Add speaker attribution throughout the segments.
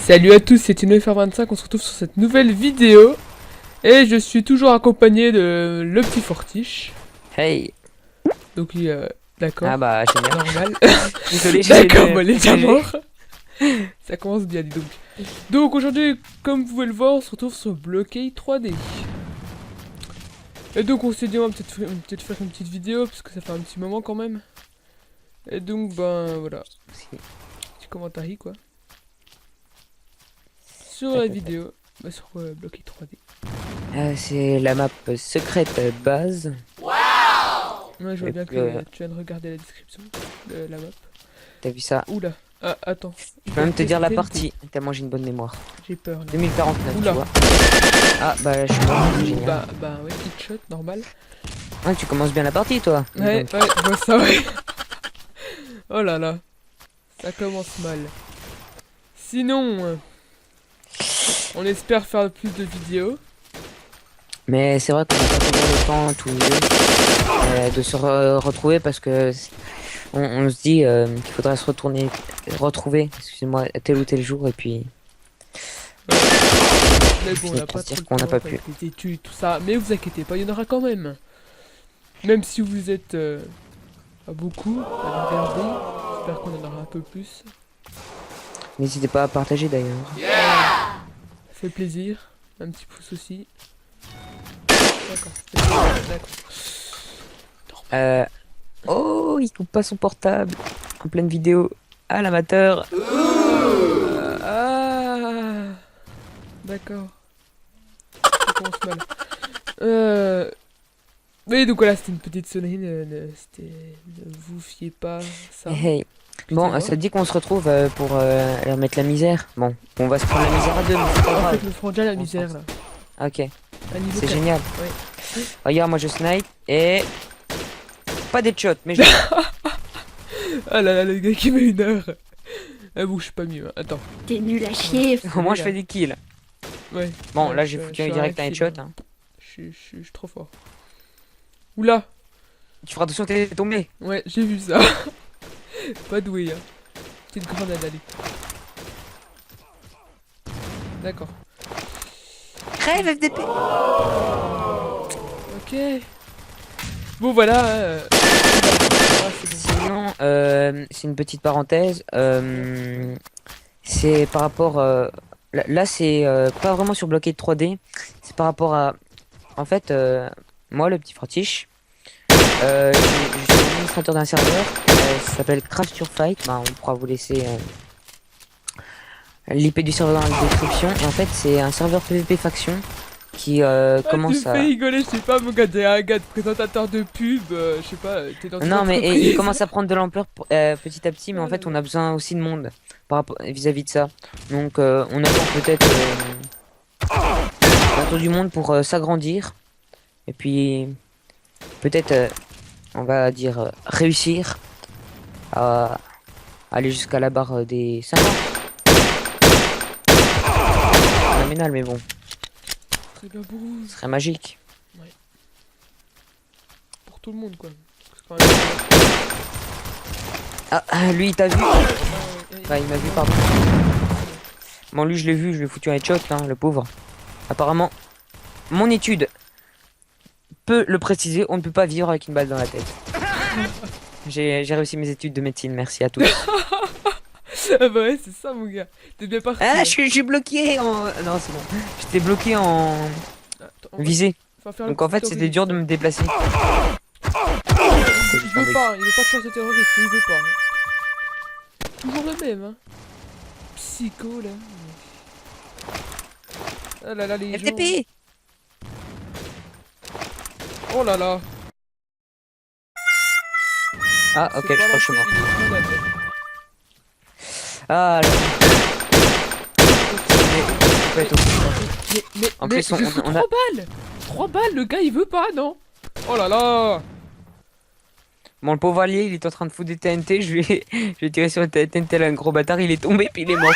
Speaker 1: Salut à tous, c'est Tino25, on se retrouve sur cette nouvelle vidéo. Et je suis toujours accompagné de le petit Fortiche.
Speaker 2: Hey.
Speaker 1: Donc il d'accord.
Speaker 2: Ah bah génial.
Speaker 1: Normal.
Speaker 2: Désolé,
Speaker 1: D'accord, bon, les déjà morts. Ça commence bien, dis donc. Donc aujourd'hui, comme vous pouvez le voir, on se retrouve sur Blockade 3D. Et donc on s'est dit on va peut-être faire une petite vidéo, parce que ça fait un petit moment quand même. Et donc ben voilà. Petit commentaire quoi. Sur la vidéo, bah, sur Blockade 3D.
Speaker 2: C'est la map secrète base.
Speaker 1: Ouais, je vois
Speaker 2: Et
Speaker 1: bien
Speaker 2: puis,
Speaker 1: que tu viens de regarder la description de la map.
Speaker 2: T'as vu ça?
Speaker 1: Oula, ah, attends.
Speaker 2: Je peux même te dire la partie, tellement j'ai une bonne mémoire.
Speaker 1: J'ai peur là.
Speaker 2: 2049,
Speaker 1: Oula.
Speaker 2: tu vois. Ah bah je suis mort, génial.
Speaker 1: Bah ouais, hit shot, normal.
Speaker 2: Ah, tu commences bien la partie toi.
Speaker 1: Ouais,
Speaker 2: Donc,
Speaker 1: ouais, je vois ça, ouais. Oh là là, ça commence mal. Sinon, on espère faire plus de vidéos.
Speaker 2: Mais c'est vrai qu'on n'a pas toujours le temps tous les deux de se retrouver parce que on se dit qu'il faudrait se retrouver, excusez-moi, tel ou tel jour et puis.
Speaker 1: Mais bon, on n'a pas trop
Speaker 2: dire
Speaker 1: le
Speaker 2: qu'on n'a
Speaker 1: temps
Speaker 2: pas
Speaker 1: avec
Speaker 2: pu.
Speaker 1: les études, tout ça. Mais vous inquiétez pas, il y en aura quand même. Même si vous êtes pas beaucoup à les regarder, j'espère qu'on en aura un peu plus.
Speaker 2: N'hésitez pas à partager d'ailleurs.
Speaker 1: Ça fait plaisir. Un petit pouce aussi. D'accord.
Speaker 2: Oh, il coupe pas son portable en pleine vidéo. Ah, l'amateur.
Speaker 1: Ah, d'accord. Ça commence mal. Mais donc voilà, c'était une petite sonnerie. Ne vous fiez pas ça.
Speaker 2: Hey. Bon, ça te dit qu'on se retrouve pour leur mettre la misère. Bon, on va se prendre la misère à deux, mais c'est pas
Speaker 1: En
Speaker 2: grave.
Speaker 1: fait, nous ferons déjà la misère là.
Speaker 2: Ok,
Speaker 1: À niveau
Speaker 2: c'est
Speaker 1: 4.
Speaker 2: génial.
Speaker 1: Ouais.
Speaker 2: Regarde, moi je snipe et pas des shots, mais je.
Speaker 1: Ah là là, le gars qui met une heure. Ah bon, je suis pas mieux. Hein. Attends.
Speaker 3: T'es nul à chier.
Speaker 2: Au moins je fais des kills.
Speaker 1: Ouais.
Speaker 2: Bon,
Speaker 1: Ouais,
Speaker 2: là j'ai foutu un direct un headshot. Hein.
Speaker 1: Je suis trop fort. Oula.
Speaker 2: Tu feras attention, t'es tombé.
Speaker 1: Ouais, j'ai vu ça. Pas doué, hein. Petite grenade, allez. D'accord.
Speaker 2: Crève FDP.
Speaker 1: Ok. Bon, voilà.
Speaker 2: Sinon, c'est une petite parenthèse. C'est par rapport. Là, c'est pas vraiment sur Blockade 3D. C'est par rapport à. En fait, moi, le petit Fortiche, je suis administrateur d'un serveur. Ça s'appelle Craft Your Fight. Bah, on pourra vous laisser l'IP du serveur dans la description. Et en fait, c'est un serveur PvP faction qui commence
Speaker 1: tu
Speaker 2: à.
Speaker 1: fais rigoler, je sais pas, mon gars, t'es un gars de présentateur de pub, je sais pas, t'es dans une
Speaker 2: Non, mais
Speaker 1: entreprise.
Speaker 2: il commence à prendre de l'ampleur petit à petit, mais en fait, on a besoin aussi de monde par rapport vis-à-vis de ça. Donc, on attend peut-être bientôt du monde pour s'agrandir. Et puis, peut-être, on va dire, réussir à aller jusqu'à la barre des 50. Phénoménal, mais bon,
Speaker 1: C'est la bouse.
Speaker 2: ce serait magique.
Speaker 1: Pour tout le monde, quoi. Parce que quand même...
Speaker 2: Ah, lui, il t'a vu? Bah, il m'a vu, pardon. Bon, lui, je l'ai vu, je lui ai foutu un headshot, hein, le pauvre. Apparemment, mon étude peut le préciser, on ne peut pas vivre avec une balle dans la tête. J'ai réussi mes études de médecine, merci à tous.
Speaker 1: Ah bah ouais, c'est ça, mon gars. T'es bien parti.
Speaker 2: Ah,
Speaker 1: hein.
Speaker 2: je suis bloqué en... Non, c'est bon. J'étais bloqué en
Speaker 1: Attends,
Speaker 2: visée.
Speaker 1: faut faire
Speaker 2: Donc
Speaker 1: le
Speaker 2: en fait,
Speaker 1: petit
Speaker 2: c'était dur de me déplacer.
Speaker 1: Il veut pas de chance de terroriste, il veut pas. Hein. Toujours le même, hein. Psycho, là. Ah là là, les gens...
Speaker 2: FTP.
Speaker 1: Oh là là.
Speaker 2: Ah, ok,
Speaker 1: C'est
Speaker 2: je
Speaker 1: pas
Speaker 2: crois que je suis mort.
Speaker 1: lancé, il est grenade.
Speaker 2: Ah, là.
Speaker 1: Mais,
Speaker 2: En
Speaker 1: mais
Speaker 2: plus,
Speaker 1: je fous
Speaker 2: on a...
Speaker 1: 3 balles 3 balles, le gars, il veut pas, non. Oh là là.
Speaker 2: Bon, le pauvre allié, il est en train de foutre des TNT. Je vais tirer sur le TNT, là, un gros bâtard. Il est tombé, puis il est mort.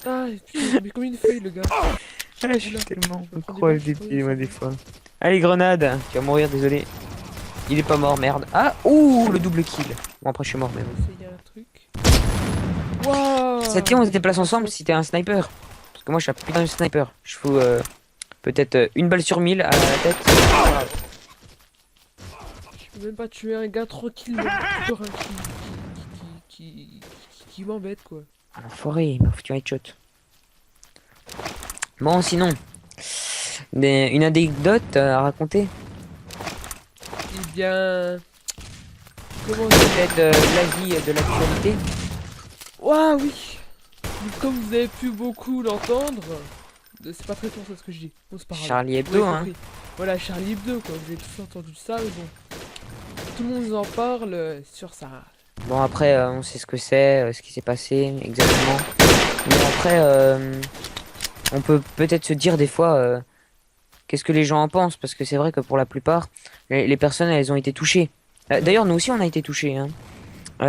Speaker 1: Ah, putain, mais comme une feuille, le gars.
Speaker 2: Ah, je suis tellement gros FDP, moi, des fois. Allez, grenade. Tu vas mourir, désolé. Il est pas mort, merde. Ah, ouh, le double kill. Bon, après, je suis mort, mais bon.
Speaker 1: Essayer un truc. Waouh.
Speaker 2: Ça te dit, on se déplace ensemble si t'es un sniper. Parce que moi, je suis un putain de sniper. Je fous peut-être une balle sur 1000 à la tête. Voilà.
Speaker 1: Je peux même pas tuer un gars tranquille, mais toujours un qui m'embête quoi.
Speaker 2: Ah, l'enfoiré, il m'a foutu un headshot. Bon, sinon, une anecdote à raconter.
Speaker 1: Eh bien... Comment
Speaker 2: Peut-être la vie de l'actualité.
Speaker 1: Ouah oui. Donc, comme vous avez pu beaucoup l'entendre, c'est pas très fort ça ce que je dis. Bon, c'est pas grave.
Speaker 2: Charlie
Speaker 1: Vous
Speaker 2: Hebdo,
Speaker 1: avez
Speaker 2: hein.
Speaker 1: compris. Voilà, Charlie Hebdo quoi, vous avez tous entendu ça, mais bon. Tout le monde nous en parle sur ça.
Speaker 2: Bon, après, on sait ce que c'est, ce qui s'est passé, exactement. Mais après, on peut peut-être se dire des fois, qu'est-ce que les gens en pensent, parce que c'est vrai que pour la plupart, les personnes, elles ont été touchées. D'ailleurs, nous aussi, on a été touchés, hein.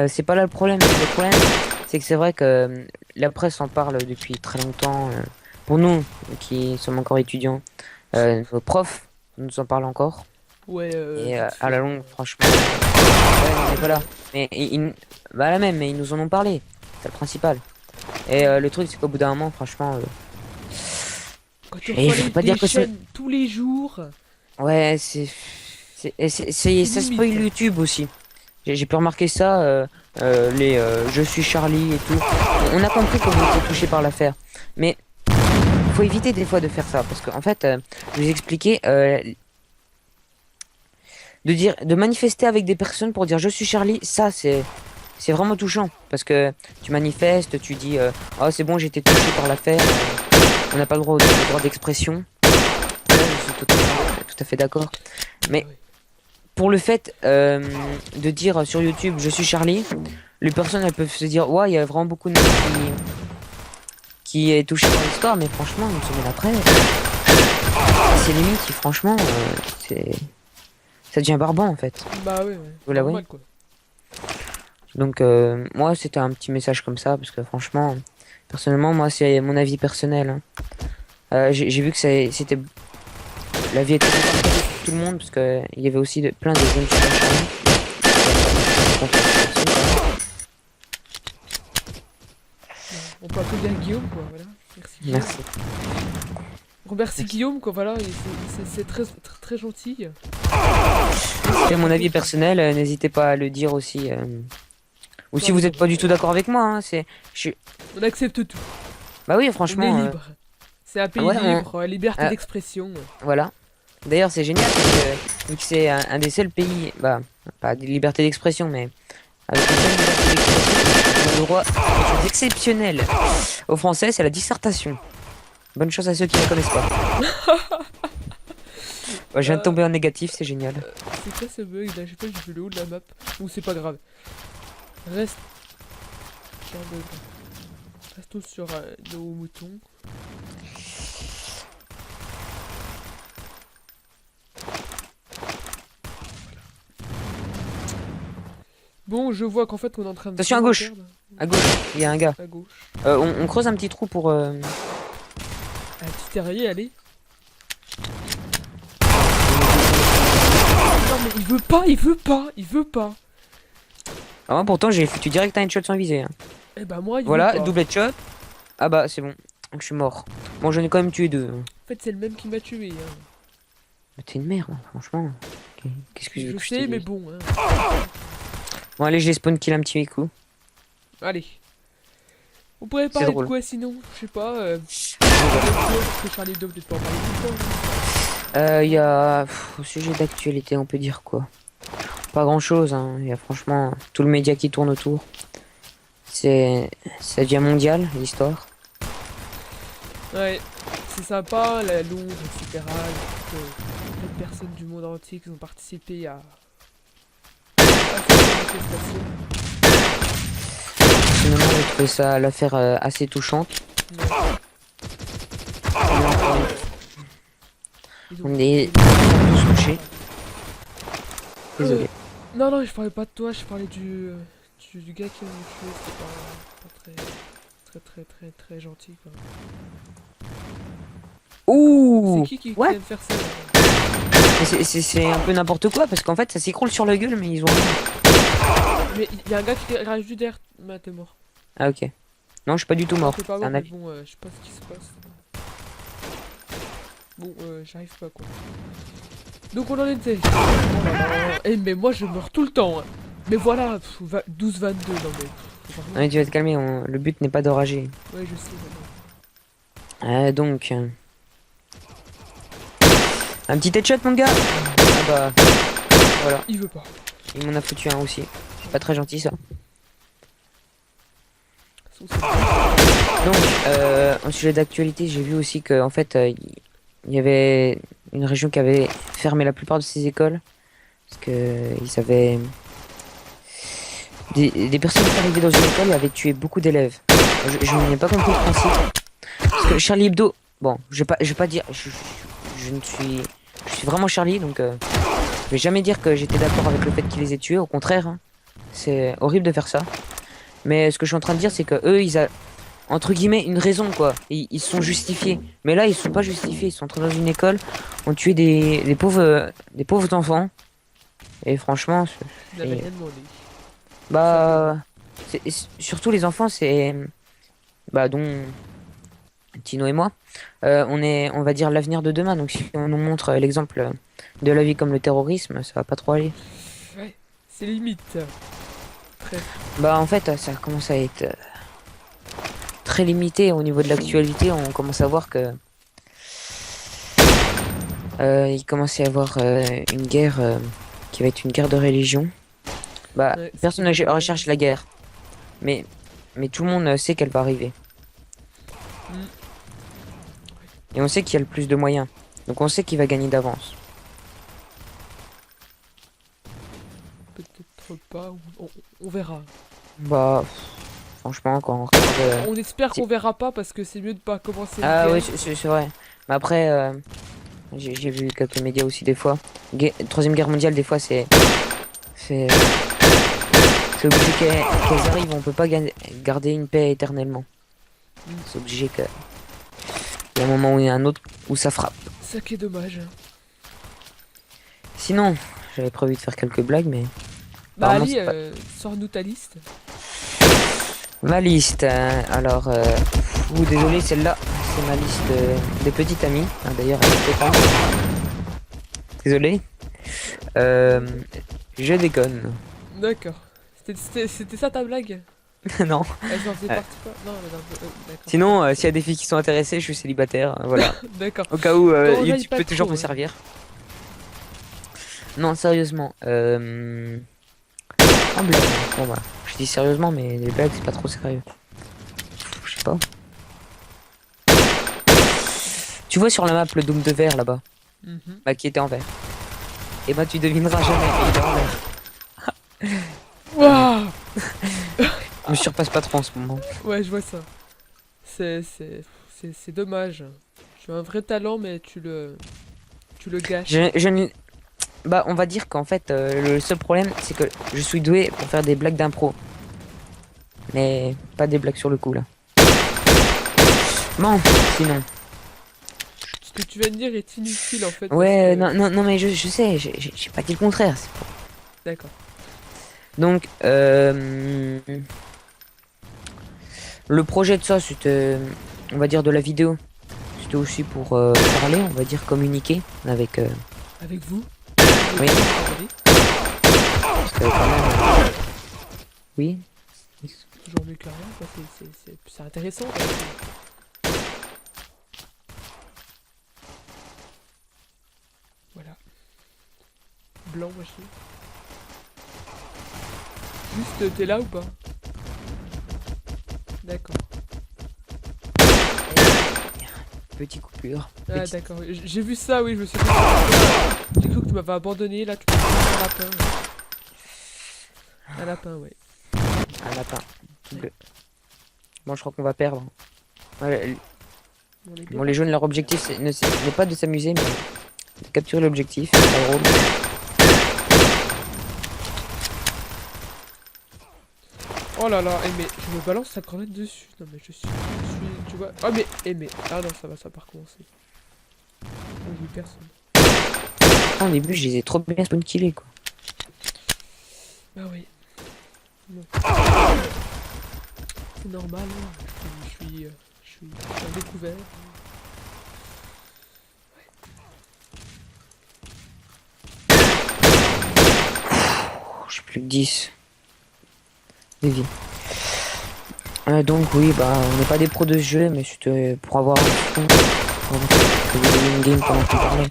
Speaker 2: C'est pas là le problème. Le problème, c'est que c'est vrai que la presse en parle depuis très longtemps. Pour nous, qui sommes encore étudiants, nos profs nous en parlent encore.
Speaker 1: Ouais,
Speaker 2: Et à la longue, franchement, ouais, non, mais voilà. Mais bah la même, mais ils nous en ont parlé. C'est le principal. Et le truc, c'est qu'au bout d'un moment, franchement,
Speaker 1: quand tu
Speaker 2: et
Speaker 1: reçois
Speaker 2: je veux pas dire que c'est,
Speaker 1: chaînes tous les jours,
Speaker 2: ouais, ça spoil
Speaker 1: limite.
Speaker 2: YouTube aussi. J'ai pu remarquer ça, je suis Charlie et tout. On a compris qu'on était touché par l'affaire, mais faut éviter des fois de faire ça parce qu'en fait, je vous expliquer, de manifester avec des personnes pour dire je suis Charlie, ça c'est vraiment touchant parce que tu manifestes, tu dis oh c'est bon j'ai été touché par l'affaire, on n'a pas le droit d'expression. Ouais, je suis tout à fait d'accord. Mais
Speaker 1: Ouais.
Speaker 2: pour le fait de dire sur YouTube je suis Charlie, les personnes elles peuvent se dire ouais il y a vraiment beaucoup de monde qui est touché par l'histoire, mais franchement une semaine après c'est limite si franchement c'est ça devient barbant en fait.
Speaker 1: Bah ouais,
Speaker 2: Vous l'avouez.
Speaker 1: normal, quoi.
Speaker 2: Donc moi c'était un petit message comme ça parce que franchement personnellement moi c'est mon avis personnel, hein. J'ai vu que c'était la vie était partagée pour tout le monde parce que il y avait aussi plein de jeunes super charmants.
Speaker 1: On peut applaudir Guillaume, quoi, voilà. Merci. Guillaume.
Speaker 2: Merci.
Speaker 1: On remercie Guillaume, quoi, voilà, c'est très gentil.
Speaker 2: C'est mon avis personnel, n'hésitez pas à le dire aussi. Ou si vous n'êtes pas du tout d'accord avec moi, hein,
Speaker 1: On accepte tout.
Speaker 2: bah oui
Speaker 1: On
Speaker 2: franchement.
Speaker 1: est libre. C'est un pays
Speaker 2: ouais,
Speaker 1: libre, liberté d'expression.
Speaker 2: Voilà. D'ailleurs, c'est génial parce que vu que c'est un des seuls pays, bah, pas de liberté d'expression, mais avec une seule liberté d'expression, on a le droit à quelque chose d'exceptionnel. Au français, c'est la dissertation. Bonne chance à ceux qui ne connaissent pas. Ouais, je viens de tomber en négatif, c'est génial.
Speaker 1: C'est quoi ce bug là? J'ai pas vu le haut de la map. Ou c'est pas grave. Reste. J'ai un bug. Restons sur nos moutons. Bon, je vois qu'en fait on est en train de...
Speaker 2: Attention à gauche.
Speaker 1: perdre.
Speaker 2: À gauche, il y a un gars.
Speaker 1: À gauche.
Speaker 2: On creuse un petit trou pour...
Speaker 1: Un petit terrier, allez. Non mais il veut pas.
Speaker 2: Ah, moi, pourtant, j'ai foutu direct un headshot sans viser, hein.
Speaker 1: Eh bah moi il veut
Speaker 2: Voilà,
Speaker 1: pas.
Speaker 2: double headshot. Ah bah, c'est bon. Je suis mort. Bon, j'en ai quand même tué deux.
Speaker 1: En fait c'est le même qui m'a tué. Hein.
Speaker 2: Mais t'es une merde, franchement. Qu'est-ce que
Speaker 1: Je
Speaker 2: je te
Speaker 1: sais mais
Speaker 2: dise.
Speaker 1: bon. Hein.
Speaker 2: Bon, allez, j'ai spawn kill un petit coup.
Speaker 1: Allez. On pourrait parler de
Speaker 2: drôle.
Speaker 1: quoi sinon? Je sais pas. Parce que Charlie Hebdo peut-être pas en parler tout le temps.
Speaker 2: Il y a... au sujet d'actualité, on peut dire quoi? Pas grand-chose, hein. Il y a franchement tout le média qui tourne autour. Ça devient mondial, l'histoire.
Speaker 1: Ouais, c'est sympa, la Londres, etc. Plein de personnes du monde entier qui ont participé à cette manifestation.
Speaker 2: Personnellement, j'ai trouvé ça l'affaire assez touchante.
Speaker 1: Ouais. Et donc,
Speaker 2: On est tous touchés. Désolé.
Speaker 1: Non, non, je parlais pas de toi, je parlais du gars qui m'a tué, c'était pas très gentil quoi.
Speaker 2: Ouh!
Speaker 1: C'est qui
Speaker 2: Ouais.
Speaker 1: aime faire ça là
Speaker 2: C'est un peu n'importe quoi parce qu'en fait ça s'écroule sur la gueule mais ils ont...
Speaker 1: Mais il y a un gars qui arrive juste derrière, t'es mort.
Speaker 2: Ah ok. Non, je suis pas du tout mort.
Speaker 1: T'es pas
Speaker 2: C'est
Speaker 1: mort,
Speaker 2: un
Speaker 1: mais
Speaker 2: avis.
Speaker 1: bon, je sais pas ce qui se passe. Bon, j'arrive pas quoi. Donc on en était. Oh là là. Eh, mais moi je meurs tout le temps. Hein. Mais voilà, 12-22, non mais. Faut
Speaker 2: Non,
Speaker 1: vraiment-
Speaker 2: mais tu vas te calmer, le but n'est pas d'enrager.
Speaker 1: Ouais, je sais. Vraiment.
Speaker 2: Donc... Un petit headshot, mon gars. Ah bah... Voilà,
Speaker 1: Il veut pas.
Speaker 2: il m'en a foutu un aussi. Pas très gentil, ça.
Speaker 1: Son cerveau.
Speaker 2: Donc, un sujet d'actualité, j'ai vu aussi que en fait, il y avait une région qui avait fermé la plupart de ses écoles parce que ils avaient des personnes qui arrivaient dans une école et avaient tué beaucoup d'élèves. Je n'ai pas compris le principe parce que Charlie Hebdo, bon, je vais pas dire, je ne suis, je suis vraiment Charlie, donc je vais jamais dire que j'étais d'accord avec le fait qu'ils les aient tués. Au contraire, hein. C'est horrible de faire ça. Mais ce que je suis en train de dire, c'est que eux, ils a entre guillemets une raison quoi. Ils sont justifiés. Mais là ils sont pas justifiés. Ils sont entrés dans une école, ont tué des pauvres enfants. Et franchement,
Speaker 1: Il n'avait rien demandé.
Speaker 2: bah surtout les enfants, c'est bah dont Tino et moi, on va dire l'avenir de demain. Donc si on nous montre l'exemple de la vie comme le terrorisme, ça va pas trop aller.
Speaker 1: Ouais, c'est limite. Très.
Speaker 2: Bah en fait ça commence à être très limité au niveau de l'actualité. On commence à voir que il commence à y avoir une guerre qui va être une guerre de religion. Bah
Speaker 1: Ouais,
Speaker 2: personne ne recherche la guerre, mais tout le monde sait qu'elle va arriver.
Speaker 1: Mm.
Speaker 2: Et on sait qu'il y a le plus de moyens, donc on sait qu'il va gagner d'avance.
Speaker 1: Peut-être pas. On verra.
Speaker 2: Bah franchement quand on regarde,
Speaker 1: On espère
Speaker 2: si-
Speaker 1: qu'on verra pas parce que c'est mieux de pas commencer. une
Speaker 2: ah
Speaker 1: guerre.
Speaker 2: oui c'est vrai. Mais après j'ai vu quelques médias aussi des fois. Troisième guerre mondiale des fois c'est c'est obligé qu'elles arrivent, on peut pas garder une paix éternellement.
Speaker 1: Mm.
Speaker 2: C'est obligé que il y a un moment où il y a un autre où ça frappe.
Speaker 1: Ça qui est dommage.
Speaker 2: Sinon, j'avais prévu de faire quelques blagues, mais
Speaker 1: Bah
Speaker 2: apparemment,
Speaker 1: Ali,
Speaker 2: c'est pas-
Speaker 1: sors-nous ta liste.
Speaker 2: ma liste. Alors, désolé, celle-là, c'est ma liste de petites amies. Ah, d'ailleurs, elle est pas. Désolé. Je déconne.
Speaker 1: D'accord. C'était ça ta blague?
Speaker 2: Non.
Speaker 1: J'en faisais partie pas. Non, mais d'accord.
Speaker 2: Sinon, s'il y a des filles qui sont intéressées, je suis célibataire. Voilà.
Speaker 1: D'accord.
Speaker 2: Au cas où
Speaker 1: Bon, j'aille
Speaker 2: YouTube
Speaker 1: pas
Speaker 2: peut toujours
Speaker 1: trop,
Speaker 2: me
Speaker 1: hein.
Speaker 2: servir. Non, sérieusement. En blague. Bon bah, je dis sérieusement, mais les blagues c'est pas trop sérieux. Je sais pas. Tu vois sur la map le dôme de verre là-bas,
Speaker 1: Mhm.
Speaker 2: bah qui était en vert. Et bah tu devineras jamais, il est en vert.
Speaker 1: Ouah.
Speaker 2: Je me surpasse pas trop en ce moment.
Speaker 1: Ouais, je vois ça. C'est dommage. Tu as un vrai talent, mais tu le gâches.
Speaker 2: Je ne... Bah on va dire qu'en fait le seul problème c'est que je suis doué pour faire des blagues d'impro. Mais pas des blagues sur le coup là. Bon, sinon.
Speaker 1: Ce que tu viens de dire est inutile en fait.
Speaker 2: Ouais,
Speaker 1: parce que-
Speaker 2: non mais je sais, j'ai pas dit le contraire.
Speaker 1: D'accord.
Speaker 2: Donc, le projet de ça, c'était, on va dire, de la vidéo. C'était aussi pour parler, on va dire, communiquer avec...
Speaker 1: Avec vous.
Speaker 2: Oui. Parce que quand même, oui.
Speaker 1: C'est toujours mieux que rien. Quoi. C'est intéressant. Quoi. Voilà. Blanc, machin. Juste, t'es là ou pas? D'accord.
Speaker 2: Petite coupure.
Speaker 1: Ah
Speaker 2: Petite-
Speaker 1: d'accord, j'ai vu ça, oui, je me suis dit... J'ai cru que tu m'avais abandonné, là, que tu un lapin. Un lapin, ouais.
Speaker 2: Un lapin. Tout bleu. Bon, je crois qu'on va perdre. Ouais, bon, les jaunes, leur objectif n'est pas de s'amuser, mais de capturer l'objectif. C'est pas drôle.
Speaker 1: Oh là là, mais je me balance sa grenade dessus. Non mais je suis, tu vois. Oh mais, ah non, ça va pas recommencer. Oh, j'ai eu personne.
Speaker 2: Au début, je les ai trop bien spawn killés, quoi.
Speaker 1: Bah oui. Bon. C'est normal. Hein. Je suis à découvert.
Speaker 2: J'ai plus que 10 de vie. Donc oui, bah on n'est pas des pros de ce jeu, mais c'était pour avoir un fond, pour avoir que vous ayez une game pendant qu'on parlait.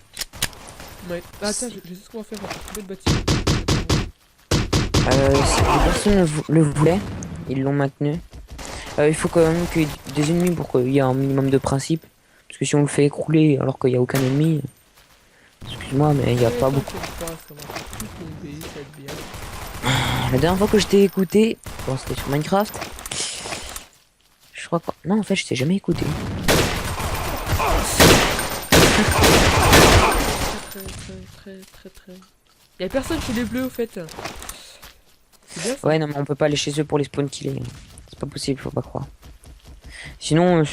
Speaker 1: Ouais. Ah, attends, je sais ce qu'on va faire, on va trouver le bâtiment.
Speaker 2: Les personnes le voulaient, ils l'ont maintenu. Il faut quand même qu'il y ait des ennemis pour qu'il y ait un minimum de principe. Parce que si on le fait écrouler alors qu'il n'y a aucun ennemi, excuse-moi, mais il n'y a pas beaucoup.
Speaker 1: Ça va tout tomber, ça va être bien.
Speaker 2: La dernière fois que je t'ai écouté, bon, c'était sur Minecraft. Je crois que... Non, en fait, je t'ai jamais écouté.
Speaker 1: Très. Y'a personne chez les bleus au fait. C'est bien ça.
Speaker 2: Ouais, non, mais on peut pas aller chez eux pour les spawn killer. C'est pas possible, faut pas croire. Sinon,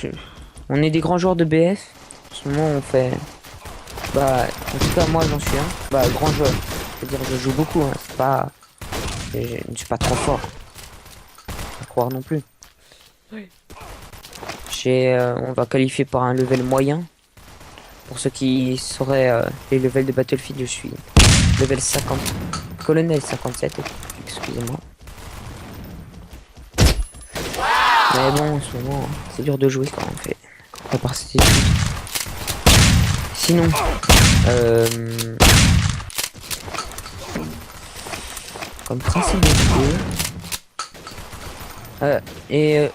Speaker 2: on est des grands joueurs de BF. En ce moment, on fait... Bah, en tout cas, moi, j'en suis un. Bah, grand joueur. C'est-à-dire, je joue beaucoup, hein. C'est pas... Je ne suis pas trop fort. Faut pas croire non plus.
Speaker 1: Ouais.
Speaker 2: On va qualifier par un level moyen. Pour ceux qui sauraient les levels de Battlefield, je suis level 50. Colonel 57, excusez-moi. Mais bon, en ce moment, c'est dur de jouer quand on fait. À part ces études. Sinon, comme principe de vidéo.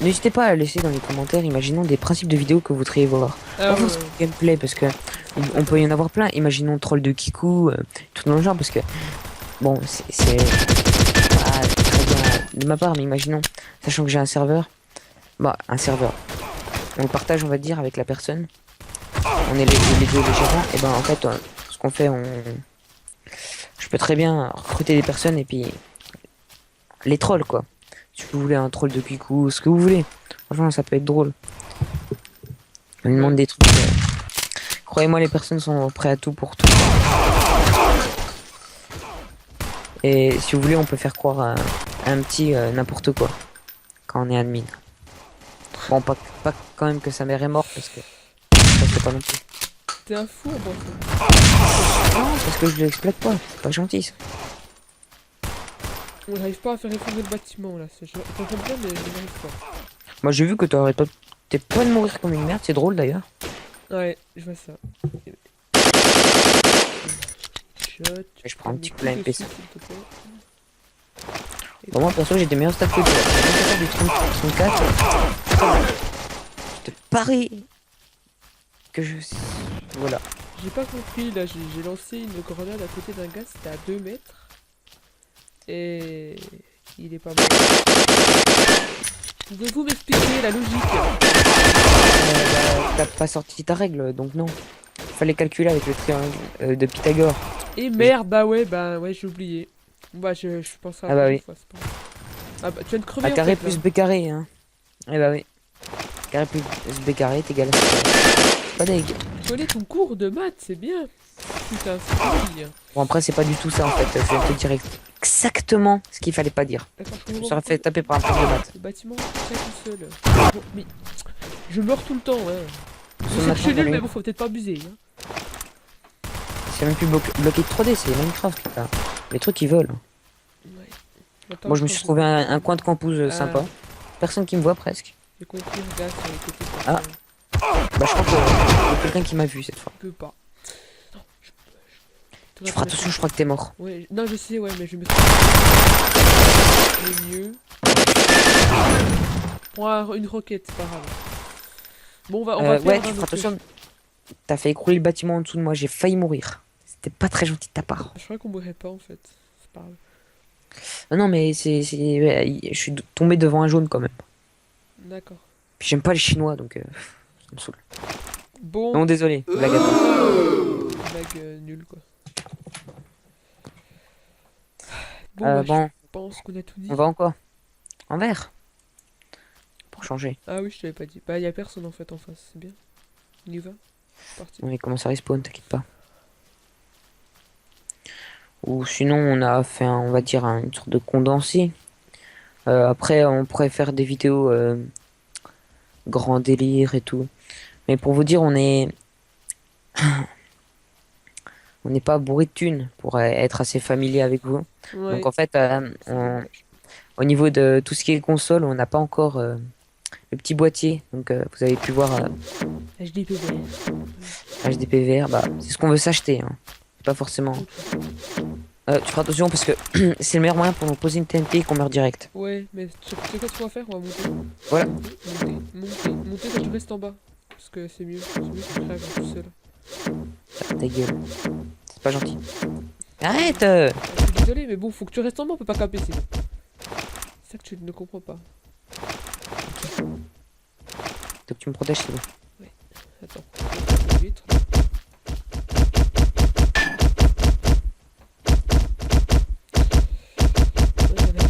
Speaker 2: N'hésitez pas à laisser dans les commentaires, imaginons des principes de vidéo que vous voudriez voir.
Speaker 1: Ah,
Speaker 2: Pas forcément gameplay, parce que on peut y en avoir plein. Imaginons troll de Kiku, tout dans le genre, parce que bon, c'est pas très bien de ma part, mais imaginons, sachant que j'ai un serveur, bah un serveur, on le partage, on va dire, avec la personne. On est les deux les gérants, et ben en fait, ce qu'on fait, je peux très bien recruter des personnes et puis les trolls quoi. Si vous voulez un troll de Kiku, ce que vous voulez. Franchement, ça peut être drôle. On lui demande des trucs. Croyez-moi, les personnes sont prêtes à tout pour tout. Et si vous voulez, on peut faire croire à un petit n'importe quoi quand on est admin. Bon, pas quand même que sa mère est morte parce que ça se fait pas non plus.
Speaker 1: T'es un four, bon.
Speaker 2: Non, parce que je l'exploite pas. C'est pas gentil ça.
Speaker 1: On n'arrive pas à faire effondrer le bâtiment là. J'entends bien, mais je n'arrive pas.
Speaker 2: Moi, j'ai vu que t'es pas de mourir comme une merde. C'est drôle d'ailleurs.
Speaker 1: Ouais, je vois ça. Shot.
Speaker 2: Je prends un petit coup la MP ça.
Speaker 1: s'il te plaît.
Speaker 2: Bon, moi perso, j'ai des meilleurs stats que toi. Du 34. Je te parie que je. Voilà.
Speaker 1: J'ai pas compris là, j'ai lancé une grenade à côté d'un gars, c'était à 2 mètres. Et il est pas mort. Pouvez-vous m'expliquer la logique?
Speaker 2: T'as pas sorti ta règle, donc non. Fallait calculer avec le triangle de Pythagore.
Speaker 1: Et merde, bah ouais, j'ai oublié. Bah je pense à la
Speaker 2: Ah bah
Speaker 1: prochaine
Speaker 2: oui.
Speaker 1: fois, c'est pas grave. Ah bah tu viens de crever
Speaker 2: A
Speaker 1: en
Speaker 2: carré
Speaker 1: fait,
Speaker 2: plus
Speaker 1: là.
Speaker 2: B carré, hein. Eh bah oui. Carré plus B carré est égal à ça. Pas dég.
Speaker 1: Tu connais ton cours de maths, c'est bien. Putain, c'est cool.
Speaker 2: Bon, après, c'est pas du tout ça en fait. Je vais te dire exactement ce qu'il fallait pas dire.
Speaker 1: D'accord,
Speaker 2: Je me serais fait taper par un prof de maths.
Speaker 1: Le bâtiment tient tout seul. Bon, mais je meurs tout le temps, hein.
Speaker 2: Ce
Speaker 1: Je sais que
Speaker 2: matin,
Speaker 1: je suis nul,
Speaker 2: j'allais-
Speaker 1: mais bon, faut peut-être pas abuser. Hein.
Speaker 2: C'est même plus bloqué de 3D, c'est Minecraft là. Les trucs ils volent.
Speaker 1: Ouais. Attends,
Speaker 2: Moi, je me suis trouvé un coin de campus sympa.
Speaker 1: Ah.
Speaker 2: Personne qui me voit presque.
Speaker 1: J'ai compris, regarde sur les côtés.
Speaker 2: Ah. Bah, je crois qu'il y a quelqu'un qui m'a vu cette fois.
Speaker 1: Je peux pas. Non,
Speaker 2: Tu feras attention, je crois que t'es mort.
Speaker 1: Ouais, non, je sais, ouais, mais je me suis. Le mieux. Pour une roquette, c'est pas grave. Bon, on va faire
Speaker 2: Ouais,
Speaker 1: un
Speaker 2: tu feras
Speaker 1: autre
Speaker 2: attention. T'as fait écrouler le bâtiment en dessous de moi, j'ai failli mourir. C'était pas très gentil de ta part.
Speaker 1: Je crois qu'on mourrait pas en fait. C'est pas grave.
Speaker 2: Non, mais ouais, je suis tombé devant un jaune quand même.
Speaker 1: D'accord.
Speaker 2: Puis j'aime pas les chinois donc ça me saoule.
Speaker 1: Bon.
Speaker 2: Non, désolé, blague à part.
Speaker 1: Blague nulle quoi. Bon,
Speaker 2: Bon,
Speaker 1: je pense qu'on a tout dit.
Speaker 2: on va en quoi? En vert. Pour changer.
Speaker 1: Ah oui, je t'avais pas dit. Bah, y a personne en fait en face, c'est bien. On y va. C'est parti.
Speaker 2: On va commencer à respawn, t'inquiète pas. Ou sinon, on a fait, on va dire, une sorte de condensé. Après, on pourrait faire des vidéos grand délire et tout. Mais pour vous dire, on n'est pas bourré de thunes pour être assez familier avec vous. Donc
Speaker 1: Ouais,
Speaker 2: en fait,
Speaker 1: c'est dommage.
Speaker 2: au niveau de tout ce qui est console, on n'a pas encore le petit boîtier. Donc vous avez pu voir
Speaker 1: HDPV.
Speaker 2: HDPVR, bah, c'est ce qu'on veut s'acheter, hein. C'est pas forcément.
Speaker 1: Ok.
Speaker 2: Tu feras attention parce que c'est le meilleur moyen pour nous poser une TNT et qu'on meurt direct.
Speaker 1: Ouais, mais tu sais quoi qu'on va faire? On va monter.
Speaker 2: Voilà.
Speaker 1: Monter, toi tu restes en bas. Parce que c'est mieux. C'est mieux que tu crèves tout seul.
Speaker 2: Ta gueule. C'est pas gentil. Arrête
Speaker 1: Je suis désolé, mais bon, faut que tu restes en bas, on peut pas caper sinon. C'est ça que tu ne comprends pas.
Speaker 2: Donc tu me protèges, c'est bon.
Speaker 1: Attends, on va vite. Voilà.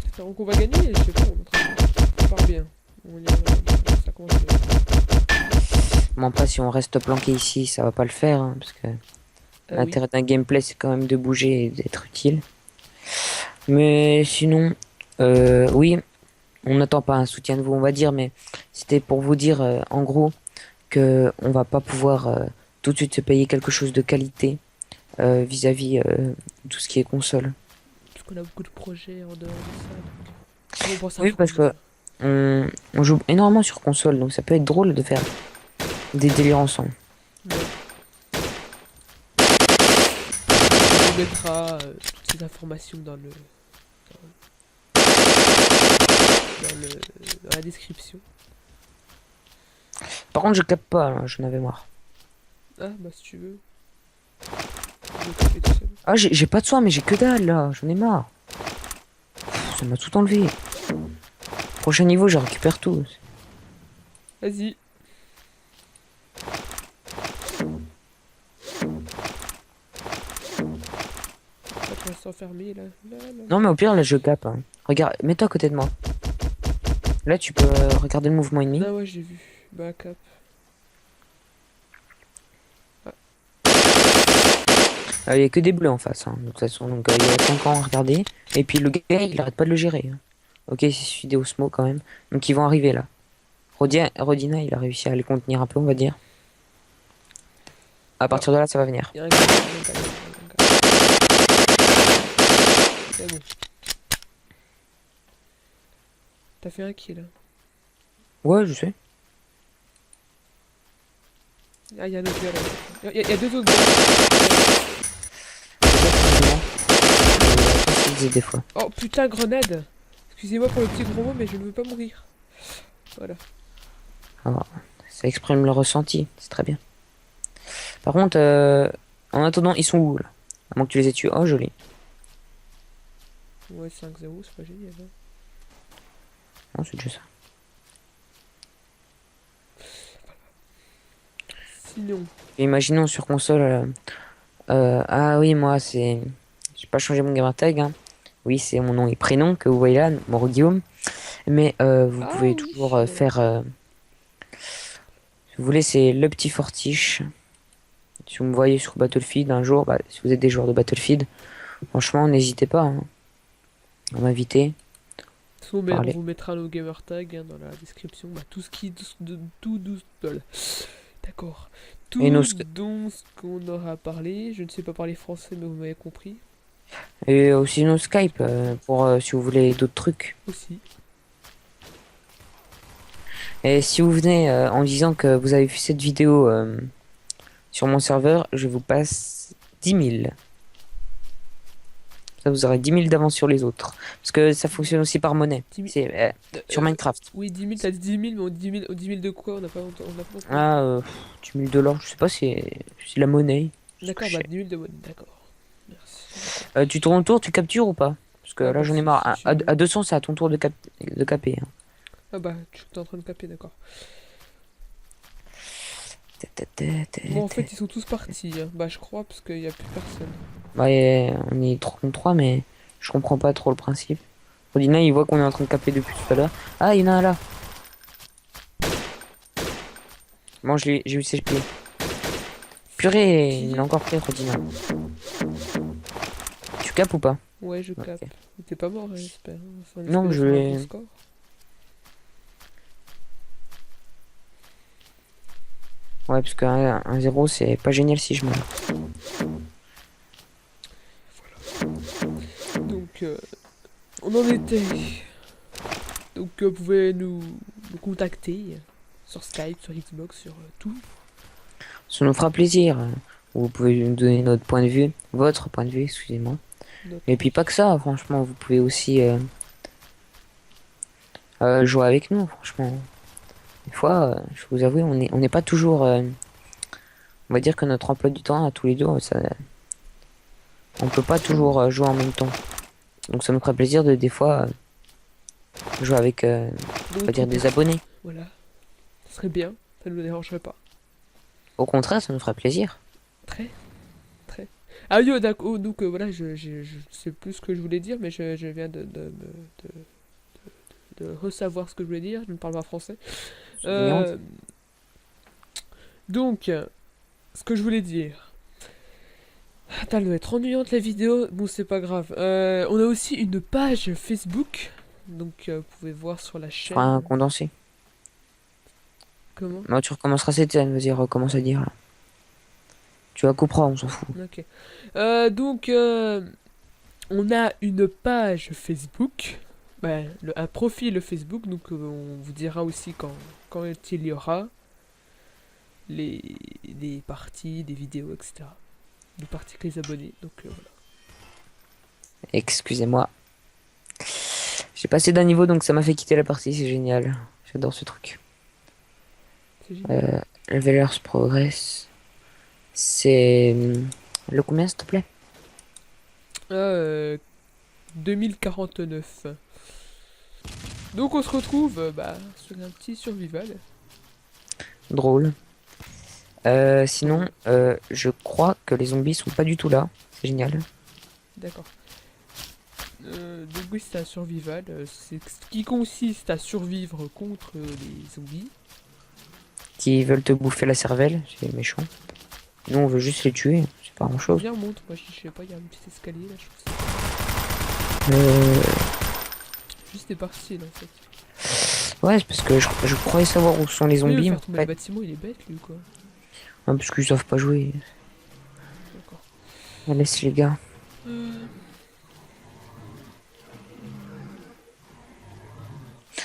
Speaker 1: Espérons qu'on va gagner, je sais pas, on part bien. Ça commence bien.
Speaker 2: Moi pas si on reste planqué ici, ça va pas le faire, hein, parce que
Speaker 1: Ah oui.
Speaker 2: l'intérêt d'un gameplay c'est quand même de bouger et d'être utile. Mais sinon, oui, on n'attend pas un soutien de vous, on va dire, mais c'était pour vous dire en gros que on va pas pouvoir tout de suite se payer quelque chose de qualité vis-à-vis de tout ce qui est console.
Speaker 1: Parce qu'on a beaucoup de projets en dehors de ça. Donc... Bon, ça
Speaker 2: Oui,
Speaker 1: faut
Speaker 2: parce
Speaker 1: qu'on
Speaker 2: que on joue énormément sur console, donc ça peut être drôle de faire des délires ensemble.
Speaker 1: Ouais. On mettra toutes ces informations dans la description.
Speaker 2: Par contre, je capte pas, là, j'en avais marre.
Speaker 1: Ah, bah si tu veux. Je vais taper tout seul.
Speaker 2: Ah, j'ai pas de soin, mais j'ai que dalle là, j'en ai marre. Ça m'a tout enlevé. Prochain niveau, je récupère tout.
Speaker 1: Vas-y. Ah, tu restes enfermé là.
Speaker 2: Non, mais au pire, là, je capte, hein. Regarde, mets-toi à côté de moi. Là, tu peux regarder le mouvement ennemi.
Speaker 1: Ah ouais, j'ai vu. Bah, cap.
Speaker 2: Il y a que des bleus en face, hein, de toute façon. Donc, il y a 5 ans à regarder. Et puis, le gars, il arrête pas de le gérer, hein. Ok, c'est celui des Osmo quand même. Donc, ils vont arriver là. Rodina, il a réussi à les contenir un peu, on va dire. À partir de là, ça va venir.
Speaker 1: Y'a un gars, y'a un gars, y'a un gars. C'est bon. T'as fait un kill.
Speaker 2: Ouais, je sais.
Speaker 1: Ah, y'a un autre gars là. Y'a deux autres gars.
Speaker 2: Je disais des fois.
Speaker 1: Oh putain, grenade. Excusez-moi pour le petit gros mot, mais je ne veux pas mourir. Voilà.
Speaker 2: Alors, ça exprime le ressenti, c'est très bien. Par contre, en attendant, ils sont où là? À moins que tu les aies tués. Oh, joli.
Speaker 1: Ouais, 5-0, c'est pas génial. Hein.
Speaker 2: Non, c'est déjà ça.
Speaker 1: Sinon.
Speaker 2: Imaginons sur console. Ah oui, moi, c'est. J'ai pas changé mon gamer tag, hein. Oui, c'est mon nom et prénom que vous voyez là, Moro Guillaume. Mais vous
Speaker 1: Ah
Speaker 2: pouvez
Speaker 1: oui.
Speaker 2: toujours faire. Si vous voulez, c'est le petit fortiche. Si vous me voyez sur Battlefield un jour, bah, si vous êtes des joueurs de Battlefield, franchement, n'hésitez pas, hein, à m'inviter.
Speaker 1: On
Speaker 2: Parler.
Speaker 1: vous mettra nos gamer tags hein, dans la description. Bah, tout ce qui. D'accord. Tout
Speaker 2: Et nos,
Speaker 1: dont ce qu'on aura parlé. Je ne sais pas parler français, mais vous m'avez compris.
Speaker 2: et aussi nos Skype pour si vous voulez d'autres trucs.
Speaker 1: Aussi.
Speaker 2: Et si vous venez en disant que vous avez vu cette vidéo sur mon serveur, je vous passe 10 000. Ça vous aurez 10 000 d'avance sur les autres. Parce que ça fonctionne aussi par monnaie.
Speaker 1: 10 000.
Speaker 2: C'est sur Minecraft.
Speaker 1: Oui, 10 000, t'as dit 10 000, mais on dit 10 000 de quoi? On n'a pas entendu.
Speaker 2: Ah, 10 000 dollars, je sais pas, c'est la monnaie.
Speaker 1: D'accord, bah 10 000 de monnaie, d'accord. Merci.
Speaker 2: Tu tournes autour, tu captures ou pas? Parce que
Speaker 1: Ah
Speaker 2: là
Speaker 1: bah
Speaker 2: j'en ai
Speaker 1: si,
Speaker 2: marre.
Speaker 1: si tu veux.
Speaker 2: À 200, c'est à ton tour de caper, hein.
Speaker 1: Ah bah, tu es en train de caper, d'accord. Bon, en fait, ils sont tous partis. Hein. Bah, je crois, parce qu'il n'y a plus personne.
Speaker 2: Ouais, on est 3 contre 3, mais je comprends pas trop le principe. Rodina, il voit qu'on est en train de caper depuis tout à l'heure. Ah, il y en a un là. Bon, j'ai eu ses pieds. Purée, il est encore pris, Rodina. Tu capes ou pas?
Speaker 1: Ouais, je capte.
Speaker 2: Ok.
Speaker 1: T'es pas mort, hein, j'espère. Hein. Enfin,
Speaker 2: Non,
Speaker 1: j'espère
Speaker 2: je
Speaker 1: faire un
Speaker 2: vais-
Speaker 1: bon score.
Speaker 2: Ouais, parce qu'un 1-0, c'est pas génial si je meurs.
Speaker 1: Donc, on en était. Donc, vous pouvez nous contacter sur Skype, sur Xbox, sur tout.
Speaker 2: Ça nous fera plaisir. Vous pouvez nous donner notre point de vue, votre point de vue, excusez-moi.
Speaker 1: Notre-
Speaker 2: Et puis pas que ça, franchement, vous pouvez aussi jouer avec nous, franchement. Des fois, je vous avoue, on n'est pas toujours. On va dire que notre emploi du temps à tous les deux, ça, on peut pas toujours jouer en même temps. Donc ça nous ferait plaisir de des fois jouer avec, on va dire des abonnés.
Speaker 1: Voilà. Ce serait bien. Ça ne nous dérangerait pas.
Speaker 2: Au contraire, ça nous ferait plaisir.
Speaker 1: Très. Très. Ah oui, d'accord. Donc, voilà, je sais plus ce que je voulais dire, mais je viens de ressavoir ce que je voulais dire. Je ne parle pas français.
Speaker 2: Mignon.
Speaker 1: Donc, ce que je voulais dire. Attends, elle doit être ennuyante la vidéo. Bon, c'est pas grave. On a aussi une page Facebook. Donc, vous pouvez voir sur la
Speaker 2: Je
Speaker 1: chaîne.
Speaker 2: ferai un condensé.
Speaker 1: Comment?
Speaker 2: Non, tu recommenceras cette scène, vas-y, recommence à dire là. Tu vas comprendre, on s'en fout.
Speaker 1: Ok. Donc, on a une page Facebook. Ben, un profil Facebook. Donc, on vous dira aussi quand il y aura des parties, des vidéos, etc. Des parties que les abonnés. Donc, voilà.
Speaker 2: Excusez-moi. J'ai passé d'un niveau donc ça m'a fait quitter la partie, c'est génial. J'adore ce truc.
Speaker 1: C'est génial.
Speaker 2: Levelers Progress. C'est le combien s'il te plaît?
Speaker 1: 2049. Donc, on se retrouve sur un petit survival.
Speaker 2: Drôle. Sinon, je crois que les zombies sont pas du tout là. C'est génial.
Speaker 1: D'accord. Donc oui, c'est un survival. C'est ce qui consiste à survivre contre les zombies.
Speaker 2: Qui veulent te bouffer la cervelle, c'est méchant. Nous on veut juste les tuer, c'est pas grand chose.
Speaker 1: Viens, monte. Moi, je sais pas, il y a un petit escalier là, je trouve ça. Juste des partiels en fait.
Speaker 2: Ouais, c'est parce que je croyais savoir où sont les
Speaker 1: Mais il
Speaker 2: zombies.
Speaker 1: veut
Speaker 2: En
Speaker 1: faire tomber le
Speaker 2: fait.
Speaker 1: bâtiment, il est bête lui ou quoi?
Speaker 2: Ah, parce qu'ils savent pas jouer.
Speaker 1: D'accord.
Speaker 2: Laisse les gars.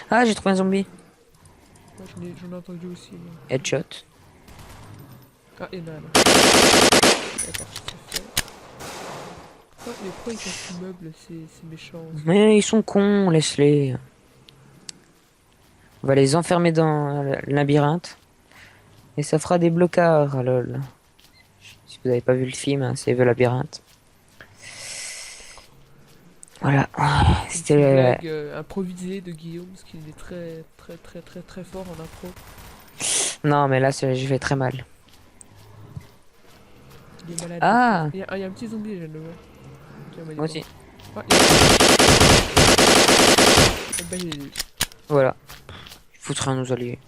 Speaker 2: Ah, j'ai trouvé un zombie.
Speaker 1: Moi, j'en ai entendu aussi. Moi.
Speaker 2: Headshot.
Speaker 1: Ah, il y en a là. D'accord, c'est fait. Mais pourquoi ils cassent l'immeuble? C'est méchant.
Speaker 2: Mais ils sont cons, laisse-les. On va les enfermer dans le labyrinthe. Et ça fera des blocards, lol. Si vous avez pas vu le film, hein, c'est The Labyrinthe. Voilà.
Speaker 1: C'est
Speaker 2: C'était
Speaker 1: une blague improvisée de Guillaume, parce qu'il est très très très très très fort en impro.
Speaker 2: Non, mais là, j'ai fait très mal.
Speaker 1: Il est malade.
Speaker 2: Ah,
Speaker 1: Il y a un petit zombie, je viens de le voir. Tiens, on va y
Speaker 2: moi
Speaker 1: voir.
Speaker 2: aussi.
Speaker 1: Ah, il est...
Speaker 2: Voilà. Il foutra à nos alliés.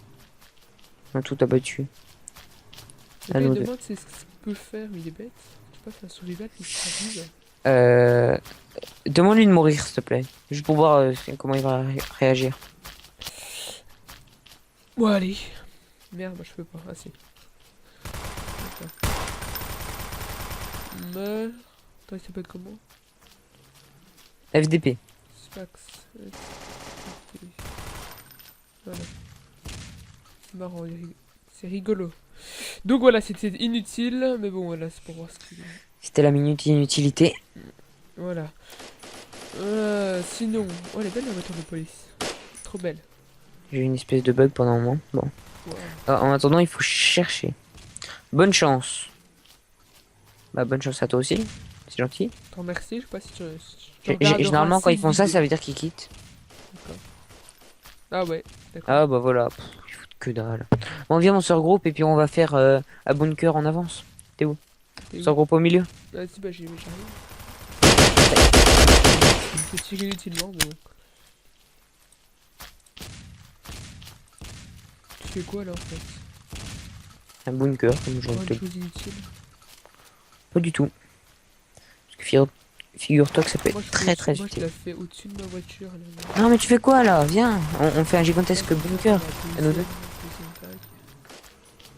Speaker 2: On a tout abattu.
Speaker 1: Le
Speaker 2: À
Speaker 1: gars, il
Speaker 2: nous deux.
Speaker 1: demande c'est ce qu'il peut faire, mais il est bête. Tu peux pas faire un survival qui survive.
Speaker 2: Euh... Demande-lui de mourir, s'il te plaît. Juste pour voir comment il va réagir.
Speaker 1: Bon, allez. Merde, moi je peux pas. Ah, si. D'accord. Meurs. Attends, il s'appelle comment?
Speaker 2: FDP.
Speaker 1: Spax. Voilà. C'est marrant, c'est rigolo. Donc voilà, c'était inutile, mais bon, voilà, c'est pour voir ce qu'il y a.
Speaker 2: C'était la minute inutilité.
Speaker 1: Voilà. Sinon... Oh, elle est belle la voiture de police. Trop belle.
Speaker 2: J'ai eu une espèce de bug pendant un moment. Bon.
Speaker 1: Wow.
Speaker 2: Ah, en attendant, il faut chercher. Bonne chance. Bah, bonne chance à toi aussi. C'est gentil.
Speaker 1: Je te remercie, je sais pas si tu regarderas
Speaker 2: Généralement, quand ils
Speaker 1: cette
Speaker 2: font ça,
Speaker 1: vidéo.
Speaker 2: ça veut dire qu'ils quittent.
Speaker 1: D'accord. Ah ouais, d'accord.
Speaker 2: Ah, bah voilà. Pff, ils foutent que dalle. Bon, viens, on se regroupe et puis on va faire un bunker en avance.
Speaker 1: T'es
Speaker 2: On
Speaker 1: où?
Speaker 2: se regroupe au milieu.
Speaker 1: Ah si, bah j'arrive. Je me tire inutilement, mais bon. Tu fais quoi là en fait?
Speaker 2: Un bunker, comme je
Speaker 1: Pas
Speaker 2: te
Speaker 1: une chose inutile.
Speaker 2: Pas du tout. Parce que figure-toi que ça peut
Speaker 1: Moi,
Speaker 2: être très très
Speaker 1: moi, je
Speaker 2: utile.
Speaker 1: l'ai fait au-dessus de ma voiture. Là.
Speaker 2: Non, mais tu fais quoi là? Viens. On fait un gigantesque bunker.
Speaker 1: La
Speaker 2: à nous deux.
Speaker 1: deuxième taille.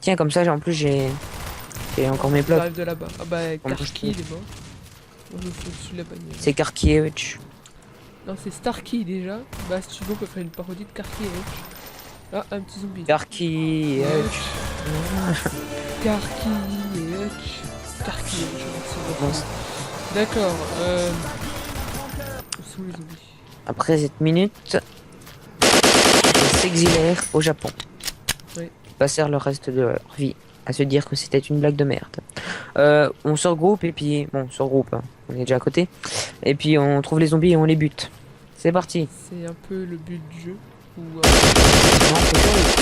Speaker 2: Tiens, comme ça, en plus, j'ai encore mes
Speaker 1: Ça
Speaker 2: blocs.
Speaker 1: arrive de là-bas. Ah bah,
Speaker 2: En plus,
Speaker 1: Karki, il est mort. Moi, je me fous dessus de la bagnole.
Speaker 2: C'est Karkiewicz.
Speaker 1: Non, c'est Starkey déjà. Bah, si tu veux, on peut faire une parodie de Karkiewicz. Ah, un petit zombie.
Speaker 2: Karkiewicz.
Speaker 1: Karkiewicz. Karkiewicz,
Speaker 2: Bon,
Speaker 1: merci. D'accord. Où sont les zombies?
Speaker 2: après cette minute, ils s'exilèrent au Japon.
Speaker 1: Oui.
Speaker 2: Ils passèrent le reste de leur vie à se dire que c'était une blague de merde. On se regroupe et puis... Bon, on se regroupe, hein. On est déjà à côté. Et puis on trouve les zombies et on les bute. C'est parti.
Speaker 1: C'est un peu le but du jeu. Ou,
Speaker 2: Non, faut survivre.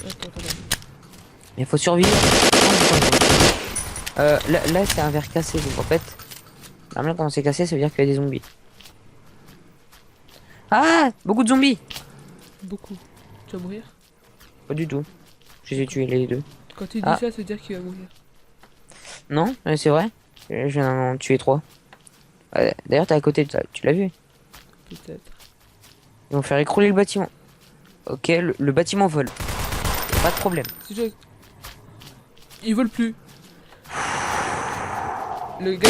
Speaker 1: Attends.
Speaker 2: Mais il faut survivre. Là c'est un verre cassé, donc en fait... Normalement quand c'est cassé, ça veut dire qu'il y a des zombies. Ah, beaucoup de zombies.
Speaker 1: Beaucoup. Tu vas mourir?
Speaker 2: Pas du tout. Je les ai tués les deux.
Speaker 1: Quand tu dis
Speaker 2: Ah.
Speaker 1: ça, ça veut dire qu'il va mourir.
Speaker 2: Non, c'est vrai. Je viens d'en tuer 3. D'ailleurs, t'es à côté de ça. Tu l'as vu?
Speaker 1: Peut-être.
Speaker 2: Ils vont faire écrouler le bâtiment. Ok, le bâtiment vole. Pas de problème.
Speaker 1: Si je... Ils volent plus. Le gars,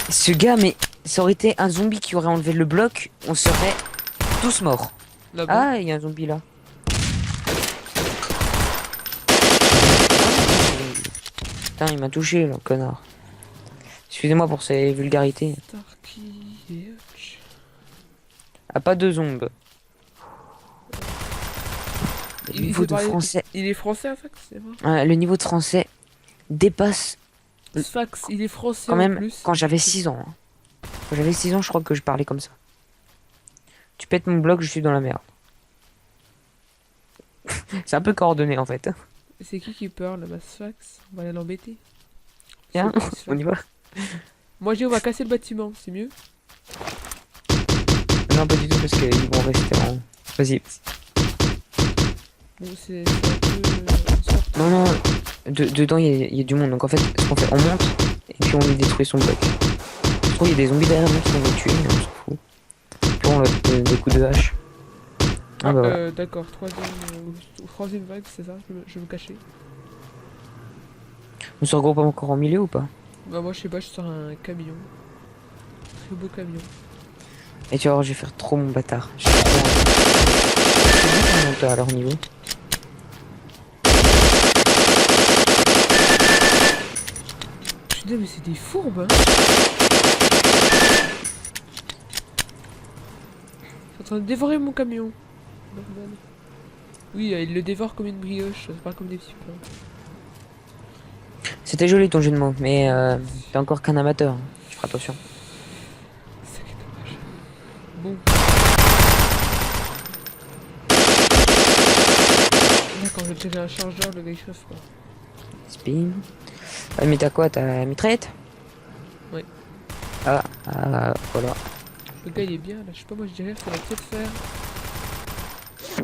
Speaker 2: Ce gars, mais ça aurait été un zombie qui aurait enlevé le bloc, on serait tous morts.
Speaker 1: là-bas.
Speaker 2: Ah, il y a un zombie là. Putain, il m'a touché, le connard. Excusez-moi pour ces vulgarités.
Speaker 1: Starkey.
Speaker 2: Ah, pas de zombies. Le
Speaker 1: Il
Speaker 2: niveau
Speaker 1: sait
Speaker 2: de
Speaker 1: parler-
Speaker 2: français,
Speaker 1: Il est français, en fait, c'est vrai.
Speaker 2: le niveau de français dépasse
Speaker 1: Sfax, il est français
Speaker 2: quand
Speaker 1: en
Speaker 2: même
Speaker 1: plus.
Speaker 2: quand j'avais 6 ans. Hein. Quand j'avais 6 ans, je crois que je parlais comme ça. Tu pètes mon bloc, je suis dans la merde. C'est un peu coordonné en fait.
Speaker 1: C'est qui parle, ma Sfax? On va aller l'embêter.
Speaker 2: Viens,
Speaker 1: C'est pas sûr.
Speaker 2: on y va.
Speaker 1: Moi, je dis, on va casser le bâtiment, c'est mieux.
Speaker 2: Non, pas du tout parce qu'ils vont rester en. Vas-y.
Speaker 1: Bon, c'est un peu. Une sorte.
Speaker 2: Non, dedans il y a du monde. Donc en fait, ce qu'on fait, on monte et puis on lui détruit son bloc. Je trouve qu'il y a des zombies derrière nous qui vont nous tuer, mais on s'en fout. Puis on leur donne des coups de hache. Ah bah voilà.
Speaker 1: D'accord, troisième vague, c'est ça, je vais me cacher.
Speaker 2: On se regroupe encore en milieu ou pas?
Speaker 1: Bah, moi, je sais pas, je sors un camion. Très beau camion.
Speaker 2: Et tu vas voir, je vais faire trop mon bâtard. Je vais trop monter à leur niveau.
Speaker 1: Putain, mais c'est des fourbes, hein. Je suis en train de dévorer mon camion. Normal. Oui, il le dévore comme une brioche, c'est pas comme des petits pains.
Speaker 2: C'était joli ton jeu de mots, mais t'es encore qu'un amateur. Hein. Tu feras attention.
Speaker 1: C'est qui est dommage. Bon. Là, quand je tirais un chargeur, le gars il chauffe quoi.
Speaker 2: Spin. Mais t'as quoi? T'as la mitraillette?
Speaker 1: Ouais.
Speaker 2: Ah, voilà.
Speaker 1: Le gars il est bien là, je sais pas, moi je dirais qu'il faudrait peut-être faire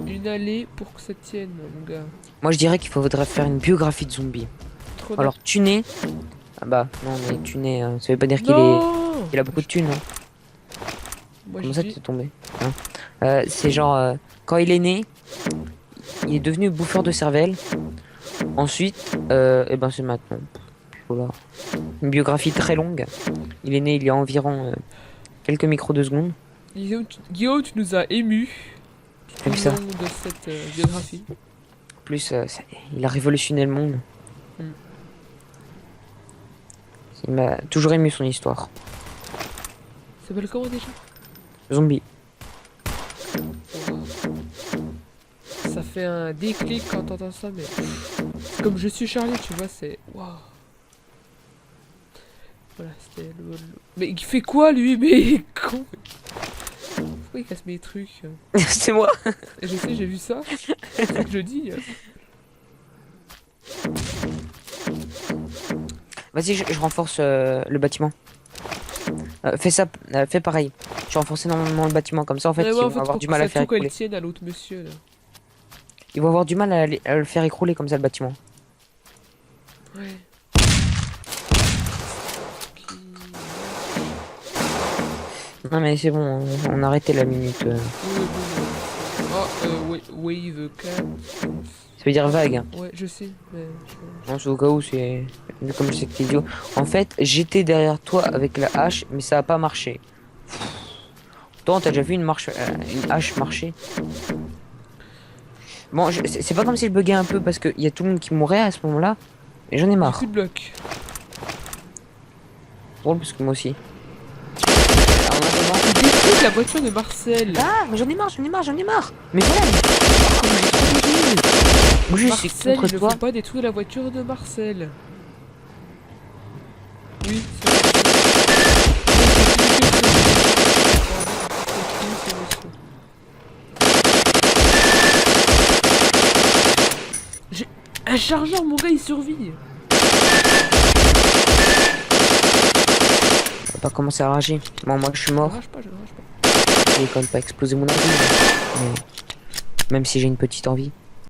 Speaker 1: une allée pour que ça tienne, mon gars.
Speaker 2: Moi je dirais qu'il faudrait faire une biographie de zombie.
Speaker 1: Trop
Speaker 2: Alors tuner. Ah bah non mais tuner, ça veut pas dire qu'il
Speaker 1: non
Speaker 2: a beaucoup de thunes. Hein.
Speaker 1: Moi
Speaker 2: Comment
Speaker 1: je
Speaker 2: ça
Speaker 1: dis...
Speaker 2: t'es tombé hein? C'est genre quand il est né, il est devenu bouffeur de cervelle. Ensuite, et ben c'est maintenant. Voilà. Une biographie très longue. Il est né il y a environ quelques micros de secondes.
Speaker 1: Guillaume, tu nous as émus tout
Speaker 2: Comme
Speaker 1: au
Speaker 2: ça.
Speaker 1: long de cette biographie.
Speaker 2: En plus, il a révolutionné le monde.
Speaker 1: Mm.
Speaker 2: Il m'a toujours ému son histoire.
Speaker 1: Ça s'appelle comment déjà?
Speaker 2: Zombie.
Speaker 1: Ça fait un déclic quand t'entends ça, mais c'est comme je suis Charlie, tu vois, c'est waouh. Voilà, c'était Mais il fait quoi lui? Mais il est con. Pourquoi il casse mes trucs?
Speaker 2: C'est moi.
Speaker 1: Et je sais, j'ai vu ça. C'est ce que je dis.
Speaker 2: Vas-y, je renforce le bâtiment. Fais ça, fais pareil. Je renforce énormément le bâtiment, comme ça en fait,
Speaker 1: Ouais,
Speaker 2: ils
Speaker 1: ouais,
Speaker 2: vont
Speaker 1: en fait,
Speaker 2: avoir
Speaker 1: faut
Speaker 2: du
Speaker 1: que
Speaker 2: mal à
Speaker 1: ça
Speaker 2: faire
Speaker 1: tout qu'elle
Speaker 2: écrouler.
Speaker 1: tienne à l'autre monsieur là.
Speaker 2: Ils vont avoir du mal à le faire écrouler comme ça le bâtiment.
Speaker 1: Ouais.
Speaker 2: Non mais c'est bon, on a arrêté la minute.
Speaker 1: Oui, bon. Oh, wave cap.
Speaker 2: Ça veut dire vague. Hein.
Speaker 1: Ouais, je sais, mais...
Speaker 2: Non, c'est au cas où, c'est... Comme je sais que t'es idiot. En fait, j'étais derrière toi avec la hache, mais ça a pas marché. Toi, t'as déjà vu une hache marcher? Bon, c'est pas comme si je buguais un peu, parce qu'il y a tout le monde qui mourait à ce moment-là. Et j'en ai
Speaker 1: J'ai
Speaker 2: marre.
Speaker 1: plus de blocs.
Speaker 2: Drôle, parce que moi aussi. Alors, on a marre.
Speaker 1: Il détruit la voiture de Marcel.
Speaker 2: Ah, mais j'en ai marre. Mais voilà, mais... Comment il est trop nul. Moi, je suis
Speaker 1: Marcel,
Speaker 2: contre
Speaker 1: il ne
Speaker 2: toi.
Speaker 1: faut pas détruire la voiture de Marcel. Oui, j'ai un chargeur, mon gars, il survit.
Speaker 2: On va pas commencer à rager. Bon, moi, je suis
Speaker 1: Je ne
Speaker 2: mort.
Speaker 1: rage pas, je ne rage pas.
Speaker 2: J'ai quand même pas explosé mon envie. Mais... Même si j'ai une petite envie.